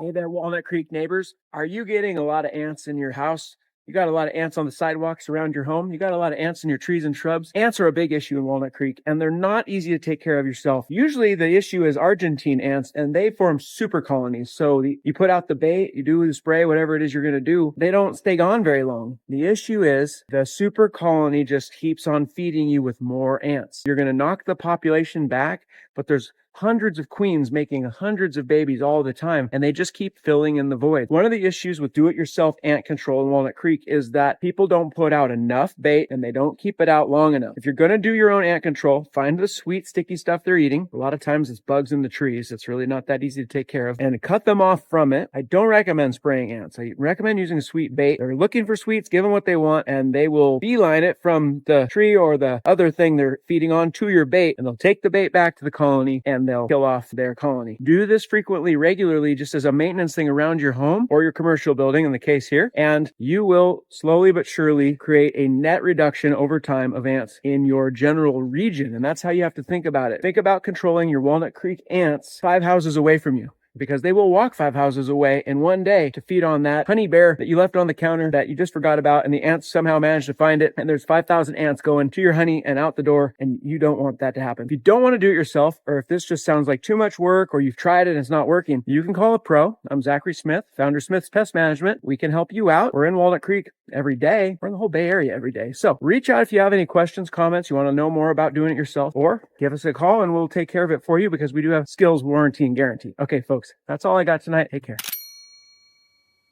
Hey there, Walnut Creek neighbors. Are you getting a lot of ants in your house? You got a lot of ants on the sidewalks around your home. You got a lot of ants in your trees and shrubs. Ants are a big issue in Walnut Creek, and they're not easy to take care of yourself. Usually the issue is Argentine ants, and they form super colonies. So you put out the bait, you do the spray, whatever it is you're going to do. They don't stay gone very long. The issue is the super colony just keeps on feeding you with more ants. You're going to knock the population back, but there's hundreds of queens making hundreds of babies all the time, and they just keep filling in the void. One of the issues with do-it-yourself ant control in Walnut Creek is that people don't put out enough bait and they don't keep it out long enough. If you're going to do your own ant control, find the sweet, sticky stuff they're eating. A lot of times it's bugs in the trees. It's really not that easy to take care of, and cut them off from it. I don't recommend spraying ants. I recommend using a sweet bait. They're looking for sweets, give them what they want, and they will beeline it from the tree or the other thing they're feeding on to your bait, and they'll take the bait back to the colony and they'll kill off their colony. Do this frequently, regularly, just as a maintenance thing around your home or your commercial building in the case here, and you will slowly but surely create a net reduction over time of ants in your general region. And that's how you have to think about it. Think about controlling your Walnut Creek ants 5 houses away from you, because they will walk 5 houses away in one day to feed on that honey bear that you left on the counter that you just forgot about, and the ants somehow managed to find it, and there's 5,000 ants going to your honey and out the door, and you don't want that to happen. If you don't want to do it yourself, or if this just sounds like too much work, or you've tried it and it's not working, you can call a pro. I'm Zachary Smith, founder of Smith's Pest Management. We can help you out. We're in Walnut Creek every day. We're in the whole Bay Area every day. So reach out if you have any questions, comments, you want to know more about doing it yourself, or give us a call and we'll take care of it for you, because we do have skills, warranty, and guarantee. Okay, folks, that's all I got tonight. Take care.